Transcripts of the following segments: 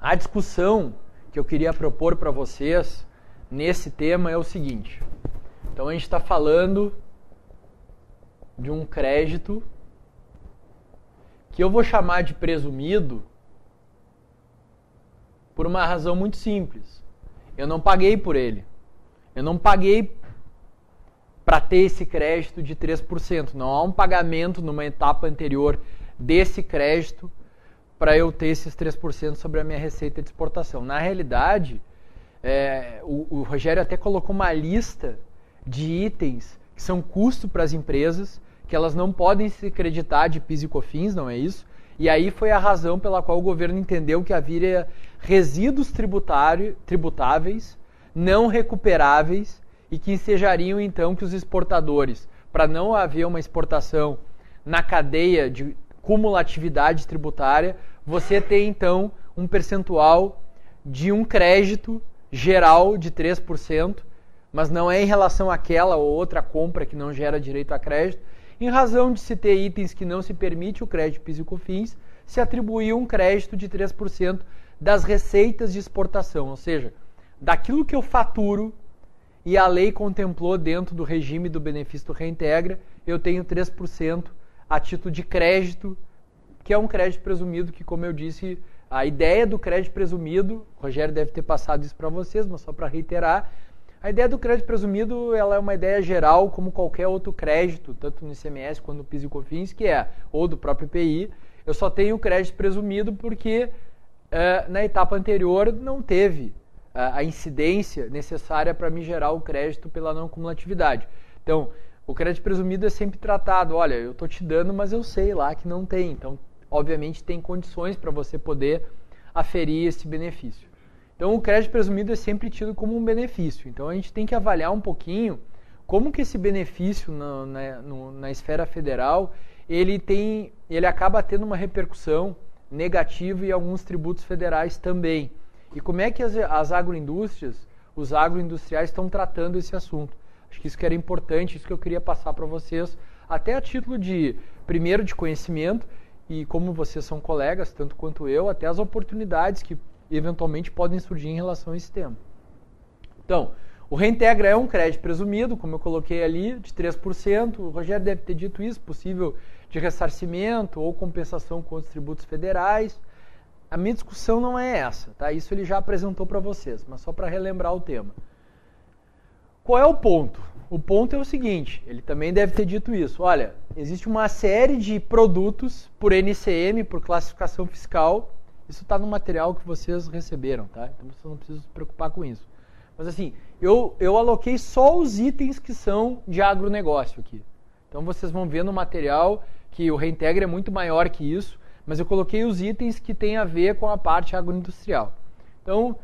A discussão que eu queria propor para vocês nesse tema é o seguinte. Então a gente está falando de um crédito que eu vou chamar de presumido por uma razão muito simples. Eu não paguei por ele. Eu não paguei para ter esse crédito de 3%. Não há um pagamento numa etapa anterior desse crédito para eu ter esses 3% sobre a minha receita de exportação. Na realidade, o Rogério até colocou uma lista de itens que são custo para as empresas, que elas não podem se creditar de PIS e COFINS, não é isso? E aí foi a razão pela qual o governo entendeu que havia resíduos tributáveis, não recuperáveis, e que ensejariam então que os exportadores, para não haver uma exportação na cadeia de cumulatividade tributária, você tem então um percentual de um crédito geral de 3%, mas não é em relação àquela ou outra compra que não gera direito a crédito. Em razão de se ter itens que não se permite o crédito PIS e COFINS, se atribuiu um crédito de 3% das receitas de exportação, ou seja, daquilo que eu faturo e a lei contemplou dentro do regime do benefício do Reintegra, eu tenho 3% a título de crédito, que é um crédito presumido que, como eu disse, a ideia do crédito presumido, o Rogério deve ter passado isso para vocês, mas só para reiterar, a ideia do crédito presumido ela é uma ideia geral, como qualquer outro crédito, tanto no ICMS quanto no PIS e COFINS, que é, ou do próprio IPI. Eu só tenho crédito presumido porque na etapa anterior não teve a incidência necessária para me gerar o crédito pela não cumulatividade. Então, o crédito presumido é sempre tratado, olha, eu estou te dando, mas eu sei lá que não tem. Então, obviamente, tem condições para você poder aferir esse benefício. Então, o crédito presumido é sempre tido como um benefício. Então, a gente tem que avaliar um pouquinho como que esse benefício na esfera federal, ele acaba tendo uma repercussão negativa em alguns tributos federais também. E como é que as agroindústrias, os agroindustriais estão tratando esse assunto? Acho que isso que era importante, isso que eu queria passar para vocês, até a título de, primeiro, de conhecimento, e como vocês são colegas, tanto quanto eu, até as oportunidades que eventualmente podem surgir em relação a esse tema. Então, o Reintegra é um crédito presumido, como eu coloquei ali, de 3%. O Rogério deve ter dito isso, possível de ressarcimento ou compensação com outros tributos federais. A minha discussão não é essa, tá? Isso ele já apresentou para vocês, mas só para relembrar o tema. Qual é o ponto? O ponto é o seguinte, ele também deve ter dito isso. Olha, existe uma série de produtos por NCM, por classificação fiscal. Isso está no material que vocês receberam, tá? Então vocês não precisam se preocupar com isso. Mas assim, eu aloquei só os itens que são de agronegócio aqui. Então vocês vão ver no material que o Reintegra é muito maior que isso, mas eu coloquei os itens que têm a ver com a parte agroindustrial. Então,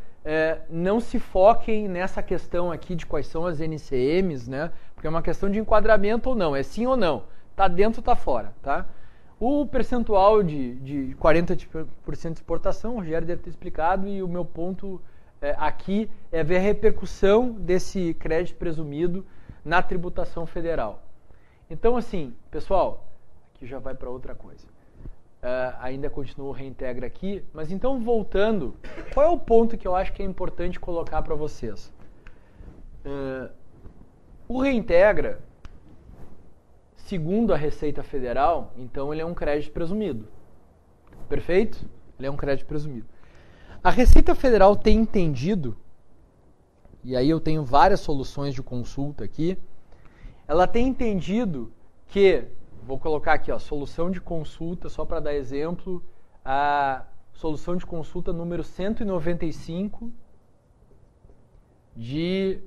não se foquem nessa questão aqui de quais são as NCMs, né? Porque é uma questão de enquadramento ou não, é sim ou não. Tá dentro, tá fora, tá? O percentual de 40% de exportação, o Rogério deve ter explicado, e o meu ponto aqui é ver a repercussão desse crédito presumido na tributação federal. Então, assim, pessoal, aqui já vai para outra coisa. Ainda continua o Reintegra aqui, mas então voltando, qual é o ponto que eu acho que é importante colocar para vocês? O Reintegra, segundo a Receita Federal, então ele é um crédito presumido. Perfeito? Ele é um crédito presumido. A Receita Federal tem entendido, e aí eu tenho várias soluções de consulta aqui, ela tem entendido que, vou colocar aqui, ó, solução de consulta, só para dar exemplo, a solução de consulta número 195 de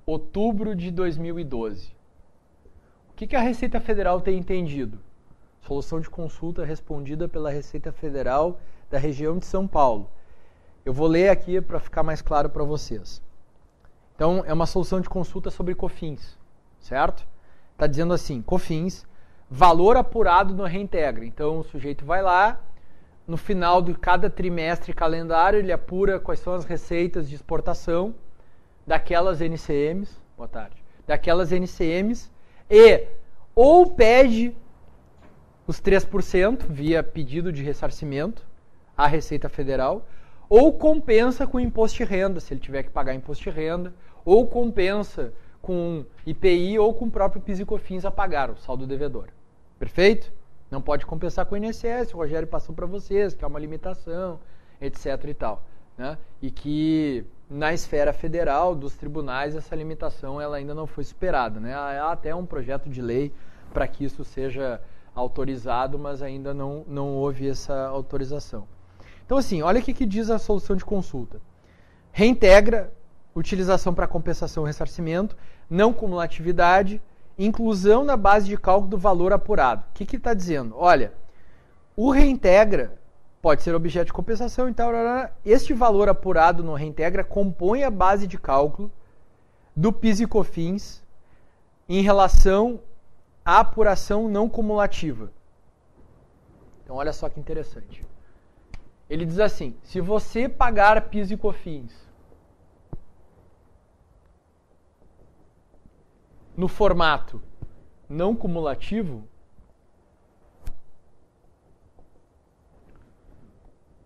outubro de 2012. O que a Receita Federal tem entendido? Solução de consulta respondida pela Receita Federal da região de São Paulo. Eu vou ler aqui para ficar mais claro para vocês. Então, é uma solução de consulta sobre COFINS, certo? Está dizendo assim, COFINS, valor apurado no Reintegra. Então, o sujeito vai lá, no final de cada trimestre calendário, ele apura quais são as receitas de exportação daquelas NCMs, boa tarde, daquelas NCMs, e ou pede os 3% via pedido de ressarcimento à Receita Federal, ou compensa com imposto de renda, se ele tiver que pagar imposto de renda, ou compensa com IPI ou com o próprio PIS e COFINS a pagar, o saldo devedor. Perfeito? Não pode compensar com o INSS, o Rogério passou para vocês, que é uma limitação, etc. e tal. Né? E que na esfera federal, dos tribunais, essa limitação ela ainda não foi superada. Né? Há até um projeto de lei para que isso seja autorizado, mas ainda não houve essa autorização. Então, assim, olha o que diz a solução de consulta. Reintegra, utilização para compensação e ressarcimento, não cumulatividade, inclusão na base de cálculo do valor apurado. O que está dizendo? Olha, o reintegra pode ser objeto de compensação e tal. Este valor apurado no reintegra compõe a base de cálculo do PIS e COFINS em relação à apuração não cumulativa. Então, olha só que interessante. Ele diz assim, se você pagar PIS e COFINS no formato não cumulativo,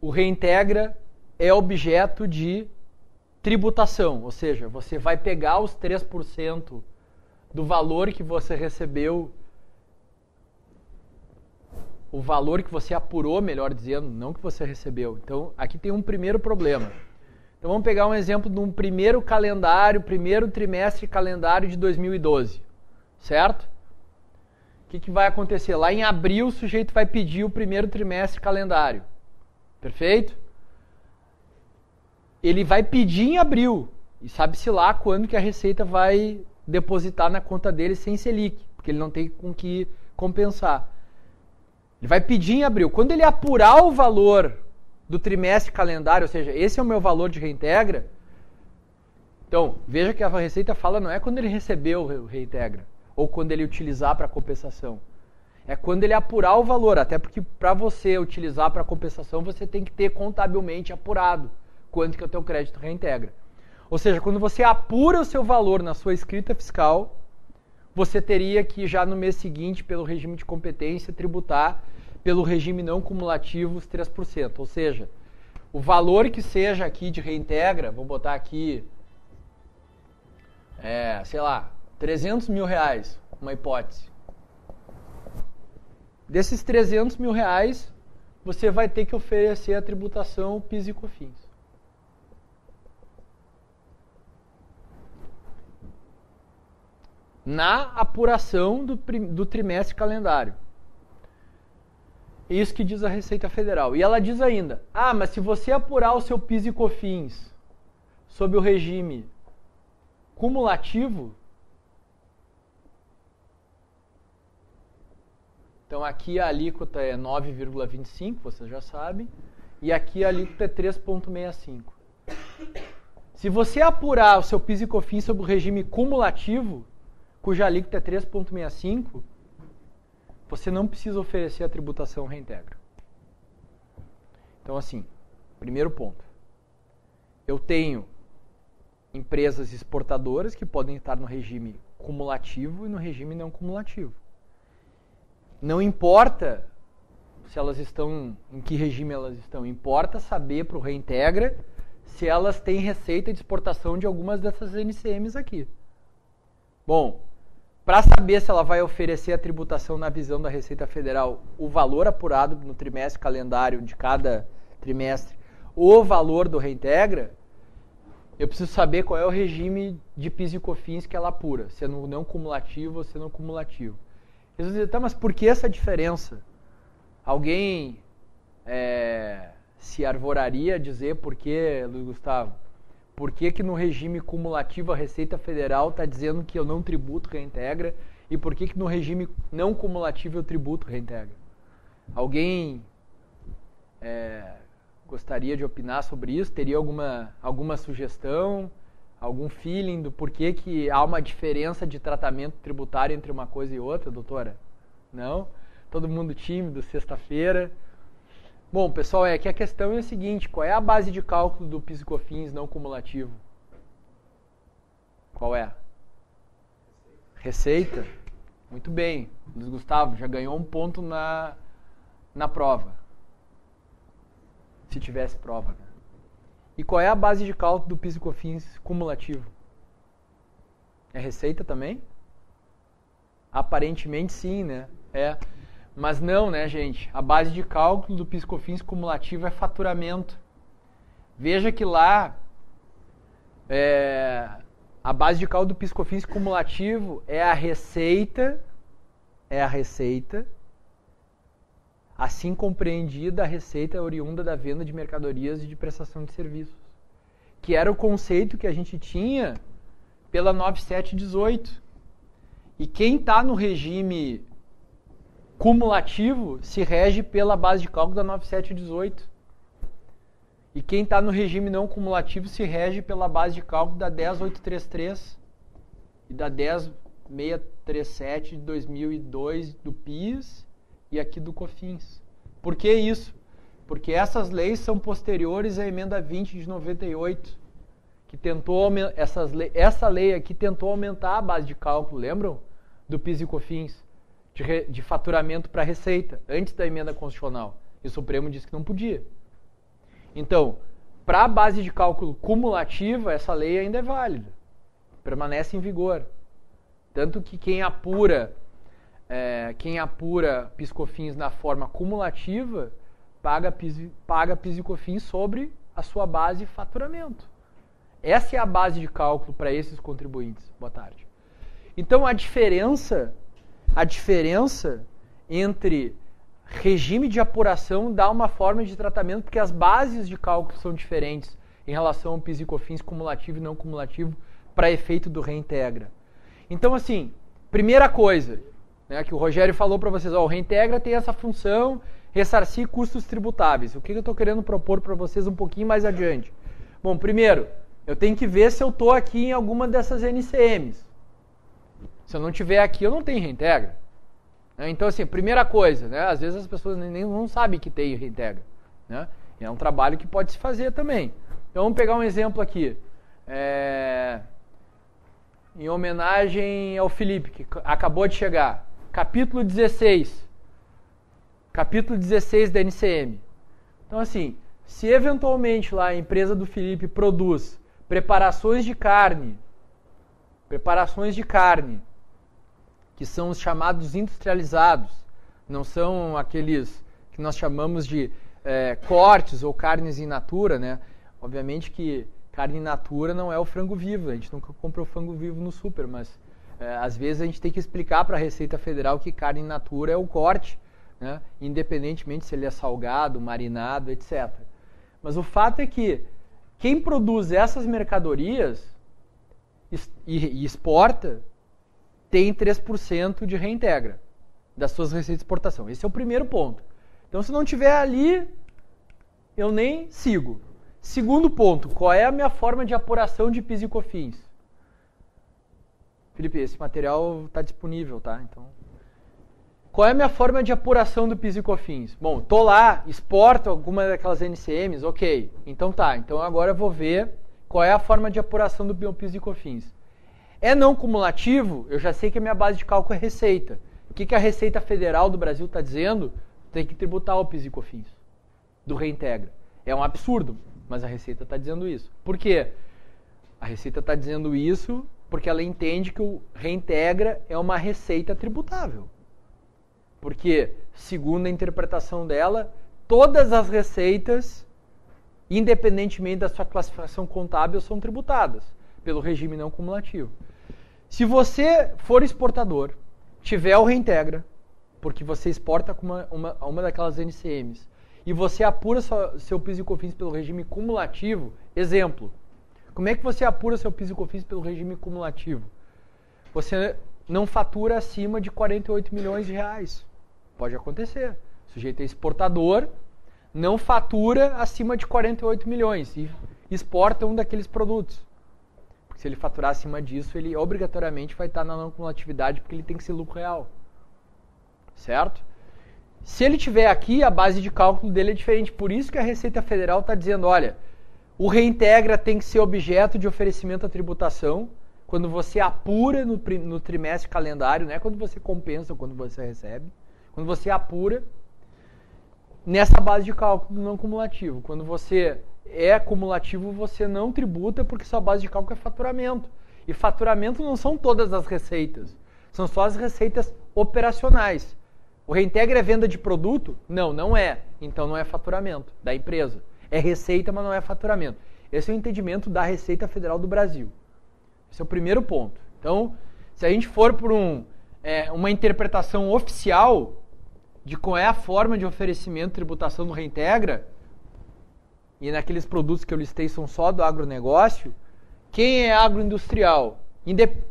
o reintegra é objeto de tributação, ou seja, você vai pegar os 3% do valor que você recebeu, o valor que você apurou, melhor dizendo, não que você recebeu. Então, aqui tem um primeiro problema. Então, vamos pegar um exemplo de um primeiro trimestre calendário de 2012, certo? O que vai acontecer? Lá em abril, o sujeito vai pedir o primeiro trimestre calendário. Perfeito? Ele vai pedir em abril. E sabe-se lá quando que a Receita vai depositar na conta dele sem Selic, porque ele não tem com que compensar. Ele vai pedir em abril. Quando ele apurar o valor do trimestre calendário, ou seja, esse é o meu valor de reintegra, então, veja que a Receita fala não é quando ele recebeu o reintegra, ou quando ele utilizar para compensação. É quando ele apurar o valor, até porque para você utilizar para compensação, você tem que ter contabilmente apurado quanto que é o teu crédito reintegra. Ou seja, quando você apura o seu valor na sua escrita fiscal, você teria que já no mês seguinte, pelo regime de competência, tributar pelo regime não cumulativo os 3%. Ou seja, o valor que seja aqui de reintegra, vou botar aqui, sei lá, 300 mil reais, uma hipótese. Desses 300 mil reais, você vai ter que oferecer a tributação PIS e COFINS. Na apuração do trimestre calendário. É isso que diz a Receita Federal. E ela diz ainda, mas se você apurar o seu PIS e COFINS sob o regime cumulativo, então aqui a alíquota é 9,25, vocês já sabem, e aqui a alíquota é 3,65. Se você apurar o seu PIS e COFINS sob o regime cumulativo, cuja alíquota é 3,65, você não precisa oferecer a tributação reintegra. Então, assim, primeiro ponto. Eu tenho empresas exportadoras que podem estar no regime cumulativo e no regime não cumulativo. Não importa se elas estão, em que regime elas estão, importa saber para o reintegra se elas têm receita de exportação de algumas dessas NCMs aqui. Bom, para saber se ela vai oferecer a tributação na visão da Receita Federal, o valor apurado no trimestre calendário de cada trimestre, o valor do reintegra, eu preciso saber qual é o regime de PIS e COFINS que ela apura, se é no não cumulativo ou se é no cumulativo. Eles vão dizer, tá, mas por que essa diferença? Alguém se arvoraria a dizer por que, Luiz Gustavo? Por que no regime cumulativo a Receita Federal está dizendo que eu não tributo reintegra e por que no regime não cumulativo eu tributo reintegra? Alguém gostaria de opinar sobre isso? Teria alguma sugestão, algum feeling do porquê que há uma diferença de tratamento tributário entre uma coisa e outra, doutora? Não? Todo mundo tímido, sexta-feira. Bom, pessoal, que a questão é a seguinte, qual é a base de cálculo do PIS e COFINS não cumulativo? Qual é? Receita? Muito bem. Luiz Gustavo já ganhou um ponto na prova. se tivesse prova. Né? E qual é a base de cálculo do PIS e COFINS cumulativo? É receita também? Aparentemente sim, né? Mas não, né, gente? A base de cálculo do PIS e COFINS cumulativo é faturamento. Veja que lá a base de cálculo do PIS e COFINS cumulativo é a receita, assim compreendida a receita oriunda da venda de mercadorias e de prestação de serviços, que era o conceito que a gente tinha pela 9718. E quem está no regime cumulativo se rege pela base de cálculo da 9718. E quem está no regime não cumulativo se rege pela base de cálculo da 10833 e da 10637 de 2002 do PIS e aqui do COFINS. Por que isso? Porque essas leis são posteriores à emenda 20 de 98, que tentou essa lei aqui tentou aumentar a base de cálculo, lembram? Do PIS e COFINS, de faturamento para receita, antes da emenda constitucional. E o Supremo disse que não podia. Então, para a base de cálculo cumulativa, essa lei ainda é válida, permanece em vigor. Tanto que quem apura PIS e COFINS na forma cumulativa, paga PIS e COFINS sobre a sua base de faturamento. Essa é a base de cálculo para esses contribuintes. Boa tarde. Então, a diferença entre regime de apuração dá uma forma de tratamento, porque as bases de cálculo são diferentes em relação ao PIS e COFINS cumulativo e não cumulativo para efeito do reintegra. Então, assim, primeira coisa, né, que o Rogério falou para vocês, o reintegra tem essa função, ressarcir custos tributáveis. O que eu estou querendo propor para vocês um pouquinho mais adiante? Bom, primeiro, eu tenho que ver se eu estou aqui em alguma dessas NCMs. Se eu não estiver aqui, eu não tenho reintegra. Então, assim, primeira coisa, né? Às vezes as pessoas nem não sabem que tem reintegra. Né? É um trabalho que pode se fazer também. Então, vamos pegar um exemplo aqui. Em homenagem ao Felipe, que acabou de chegar. Capítulo 16. Capítulo 16 da NCM. Então, assim, se eventualmente lá a empresa do Felipe produz preparações de carne, que são os chamados industrializados, não são aqueles que nós chamamos de cortes ou carnes in natura, né? Obviamente que carne in natura não é o frango vivo, a gente nunca compra o frango vivo no super, mas às vezes a gente tem que explicar para a Receita Federal que carne in natura é o corte, né? Independentemente se ele é salgado, marinado, etc. Mas o fato é que quem produz essas mercadorias e exporta tem 3% de reintegra das suas receitas de exportação. Esse é o primeiro ponto. Então, se não tiver ali, eu nem sigo. Segundo ponto, qual é a minha forma de apuração de PIS e COFINS? Felipe, esse material está disponível, tá? Então, qual é a minha forma de apuração do PIS e COFINS? Bom, tô lá, exporto alguma daquelas NCMs, ok. Então tá, então agora eu vou ver qual é a forma de apuração do meu PIS e COFINS. É não cumulativo, eu já sei que a minha base de cálculo é receita. O que a Receita Federal do Brasil está dizendo? Tem que tributar o PIS e COFINS do reintegra. É um absurdo, mas a Receita está dizendo isso. Por quê? A Receita está dizendo isso porque ela entende que o reintegra é uma receita tributável. Porque, segundo a interpretação dela, todas as receitas, independentemente da sua classificação contábil, são tributadas pelo regime não cumulativo. Se você for exportador, tiver o reintegra, porque você exporta com uma daquelas NCMs, e você apura seu PIS e COFINS pelo regime cumulativo, exemplo, como é que você apura seu PIS e COFINS pelo regime cumulativo? Você não fatura acima de 48 milhões de reais. Pode acontecer. O sujeito é exportador, não fatura acima de 48 milhões e exporta um daqueles produtos. Porque se ele faturar acima disso, ele obrigatoriamente vai estar na não cumulatividade, porque ele tem que ser lucro real. Certo? Se ele tiver aqui, a base de cálculo dele é diferente. Por isso que a Receita Federal está dizendo, olha, o reintegra tem que ser objeto de oferecimento à tributação quando você apura no trimestre calendário, não é quando você compensa ou quando você recebe. Quando você apura, nessa base de cálculo não cumulativo. Quando você é cumulativo, você não tributa porque sua base de cálculo é faturamento. E faturamento não são todas as receitas, são só as receitas operacionais. O reintegra é venda de produto? Não, não é. Então não é faturamento da empresa. É receita, mas não é faturamento. Esse é o entendimento da Receita Federal do Brasil. Esse é o primeiro ponto. Então, se a gente for por uma interpretação oficial de qual é a forma de oferecimento de tributação do reintegra, e naqueles produtos que eu listei são só do agronegócio, quem é agroindustrial,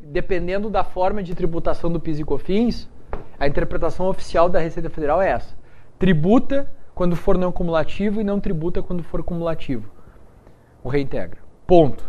dependendo da forma de tributação do PIS e COFINS, a interpretação oficial da Receita Federal é essa. Tributa quando for não cumulativo e não tributa quando for cumulativo. O reintegra. Ponto.